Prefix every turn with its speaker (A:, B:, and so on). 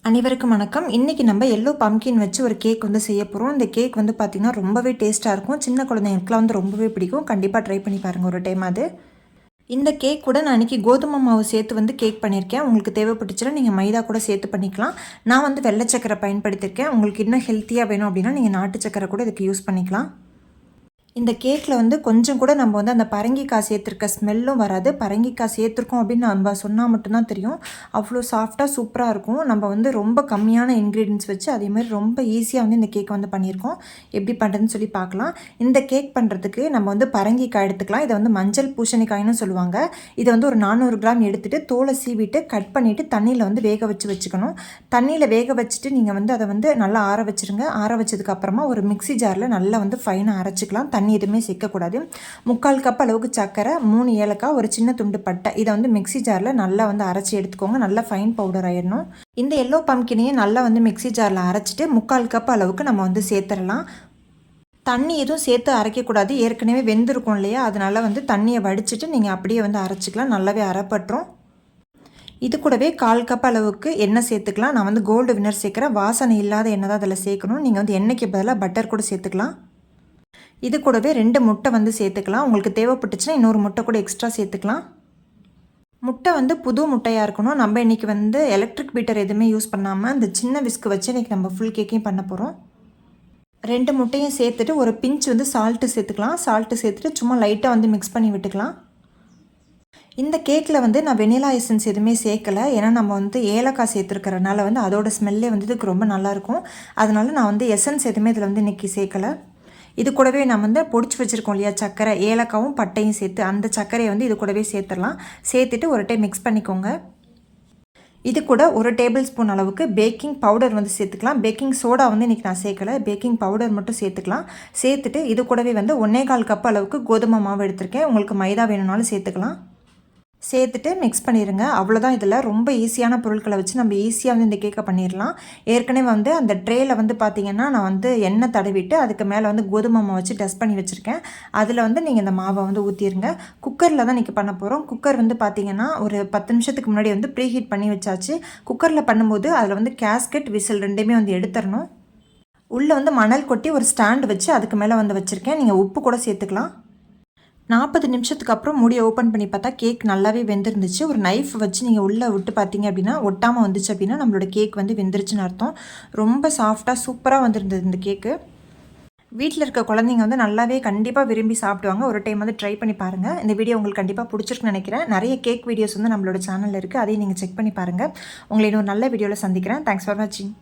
A: அனைவருக்கும் வணக்கம். இன்றைக்கி நம்ம எல்லோ பம்கின் வச்சு ஒரு கேக் வந்து செய்ய போகிறோம். இந்த கேக் வந்து பார்த்திங்கன்னா ரொம்பவே டேஸ்ட்டாக இருக்கும். சின்ன குழந்தைங்களுக்குலாம் வந்து ரொம்பவே பிடிக்கும். கண்டிப்பாக ட்ரை பண்ணி பாருங்கள் ஒரு டைம் அது. இந்த கேக் கூட நான் இன்றைக்கி கோதுமை மாவு சேர்த்து வந்து கேக் பண்ணியிருக்கேன். உங்களுக்கு தேவைப்பட்டுச்சுன்னா நீங்கள் மைதா கூட சேர்த்து பண்ணிக்கலாம். நான் வந்து வெள்ளை சக்கரை பயன்படுத்தியிருக்கேன். உங்களுக்கு இன்னும் ஹெல்த்தியாக வேணும் அப்படின்னா நீங்கள் நாட்டு சக்கரை கூட இதுக்கு யூஸ் பண்ணிக்கலாம். இந்த கேக்கில் வந்து கொஞ்சம் கூட நம்ம வந்து அந்த பரங்கிக்காய் சேர்த்துருக்க ஸ்மெல்லும் வராது. பரங்கிக்காய் சேர்த்துருக்கோம் அப்படின்னு நம்ம சொன்னால் மட்டும்தான் தெரியும். அவ்வளோ சாஃப்டாக சூப்பராக இருக்கும். நம்ம வந்து ரொம்ப கம்மியான இன்க்ரீடியன்ஸ் வச்சு அதேமாதிரி ரொம்ப ஈஸியாக வந்து இந்த கேக் வந்து பண்ணியிருக்கோம். எப்படி பண்ணுறதுன்னு சொல்லி பார்க்கலாம். இந்த கேக் பண்ணுறதுக்கு நம்ம வந்து பரங்கிக்காய் எடுத்துக்கலாம். இதை வந்து மஞ்சள் பூசணிக்காய்னு சொல்லுவாங்க. இதை வந்து ஒரு 400 கிராம் எடுத்துகிட்டு தோலை சீவிட்டு கட் பண்ணிவிட்டு தண்ணியில் வந்து வேக வச்சுக்கணும். தண்ணியில் வேக வச்சுட்டு நீங்கள் வந்து அதை வந்து நல்லா ஆற வச்சுருங்க. ஆற வச்சதுக்கப்புறமா ஒரு மிக்ஸி ஜாரில் நல்லா வந்து ஃபைனாக அரைச்சிக்கலாம். தண்ணி எதுவுமே சேர்க்கக்கூடாது. 3/4 கப் அளவுக்கு சர்க்கரை, 3 ஏலக்காய், ஒரு சின்ன துண்டு பட்டை, இதை வந்து மிக்ஸி ஜாரில் நல்லா வந்து அரைச்சி எடுத்துக்கோங்க. நல்லா ஃபைன் பவுடர் ஆயிடணும். இந்த எல்லோ பம்கினையும் நல்லா வந்து மிக்ஸி ஜாரில் அரைச்சிட்டு 3/4 கப் அளவுக்கு நம்ம வந்து சேர்த்துடலாம். தண்ணி எதுவும் சேர்த்து அரைக்கக்கூடாது. ஏற்கனவே வெந்திருக்கும் இல்லையா, அதனால் வந்து தண்ணியை வடிச்சிட்டு நீங்கள் அப்படியே வந்து அரைச்சிக்கலாம். நல்லாவே அரைப்பட்டுரும். இது கூடவே 1/4 கப் அளவுக்கு எண்ணெய் சேர்த்துக்கலாம். நான் வந்து கோல்டு வின்னர் சேர்க்குறேன். வாசனை இல்லாத எண்ணெய் தான் அதில் சேர்க்கணும். நீங்கள் வந்து எண்ணெய்க்கு பதிலாக பட்டர் கூட சேர்த்துக்கலாம். இது கூடவே 2 முட்டை வந்து சேர்த்துக்கலாம். உங்களுக்கு தேவைப்பட்டுச்சுன்னா இன்னொரு முட்டை கூட எக்ஸ்ட்ரா சேர்த்துக்கலாம். முட்டை வந்து புது முட்டையாக இருக்கணும். நம்ம இன்றைக்கி வந்து எலக்ட்ரிக் பீட்டர் எதுவுமே யூஸ் பண்ணாமல் இந்த சின்ன விஸ்க்கு வச்சு இன்றைக்கி நம்ம ஃபுல் கேக்கையும் பண்ண போகிறோம். 2 முட்டையும் சேர்த்துட்டு ஒரு பிஞ்ச் வந்து சால்ட்டு சேர்த்துக்கலாம். சால்ட்டு சேர்த்துட்டு சும்மா லைட்டாக வந்து மிக்ஸ் பண்ணி விட்டுக்கலாம். இந்த கேக்கில் வந்து நான் வெனிலா எசன்ஸ் எதுவுமே சேர்க்கலை. ஏன்னா நம்ம வந்து ஏலக்காய் சேர்த்துருக்கறனால வந்து அதோட ஸ்மெல்லே வந்து இதுக்கு ரொம்ப நல்லாயிருக்கும். அதனால நான் வந்து எசன்ஸ் எதுவுமே இதில் வந்து இன்றைக்கி சேர்க்கலை. இது கூடவே நம்ம வந்து பொடிச்சு வச்சுருக்கோம் இல்லையா சர்க்கரை, ஏலக்காவும் பட்டையும் சேர்த்து அந்த சர்க்கரையை வந்து இது கூடவே சேர்த்துடலாம். சேர்த்துட்டு ஒரு டைம் மிக்ஸ் பண்ணிக்கோங்க. இது கூட 1 டேபிள் ஸ்பூன் அளவுக்கு பேக்கிங் பவுடர் வந்து சேர்த்துக்கலாம். பேக்கிங் சோடா வந்து இன்றைக்கி நான் சேர்க்கலை. பேக்கிங் பவுடர் மட்டும் சேர்த்துக்கலாம். சேர்த்துட்டு இது கூடவே வந்து 1/4 கப் அளவுக்கு கோதுமை மாவு எடுத்திருக்கேன். உங்களுக்கு மைதா வேணும்னாலும் சேர்த்துக்கலாம். சேர்த்துட்டு மிக்ஸ் பண்ணிடுங்க. அவ்வளோதான். இதில் ரொம்ப ஈஸியான பொருட்களை வச்சு நம்ம ஈஸியாக வந்து இந்த கேக்கை பண்ணிடலாம். ஏற்கனவே வந்து அந்த ட்ரேயில் வந்து பார்த்திங்கன்னா நான் வந்து எண்ணெய் தடவிட்டு அதுக்கு மேலே வந்து கோதுமை மாவு வச்சு டஸ்ட் பண்ணி வச்சுருக்கேன். அதில் வந்து நீங்கள் இந்த மாவை வந்து ஊற்றிடுங்க. குக்கரில் தான் இன்றைக்கி பண்ண போகிறோம். குக்கர் வந்து பார்த்திங்கன்னா ஒரு 10 நிமிஷத்துக்கு முன்னாடி வந்து ப்ரீ ஹீட் பண்ணி வச்சாச்சு. குக்கரில் பண்ணும்போது அதில் வந்து கேஸ்கெட் விசில் ரெண்டுமே வந்து எடுத்துடணும். உள்ளே வந்து மணல் கொட்டி ஒரு ஸ்டாண்டு வச்சு அதுக்கு மேலே வந்து வச்சுருக்கேன். நீங்கள் உப்பு கூட சேர்த்துக்கலாம். 40 நிமிஷத்துக்கு அப்புறம் மூடியை ஓப்பன் பண்ணி பார்த்தா கேக் நல்லாவே வெந்திருந்துச்சு. ஒரு நைஃப் வச்சு நீங்கள் உள்ளே விட்டு பார்த்தீங்க அப்படின்னா ஒட்டாமல் வந்துச்சு அப்படின்னா நம்மளோட கேக் வந்து வெந்துருச்சுன்னு அர்த்தம். ரொம்ப சாஃப்டாக சூப்பராக வந்திருந்தது இந்த கேக்கு. வீட்டில் இருக்க குழந்தைங்க வந்து நல்லாவே கண்டிப்பாக விரும்பி சாப்பிடுவாங்க. ஒரு டைம் வந்து ட்ரை பண்ணி பாருங்கள். இந்த வீடியோ உங்களுக்கு கண்டிப்பாக பிடிச்சிருக்குன்னு நினைக்கிறேன். நிறைய கேக் வீடியோஸ் வந்து நம்மளோட சேனலில் இருக்குது. அதையும் நீங்கள் செக் பண்ணி பாருங்கள். உங்களை இன்னொரு நல்ல வீடியோவில் சந்திக்கிறேன். தேங்க்ஸ் ஃபார் வாட்சிங்.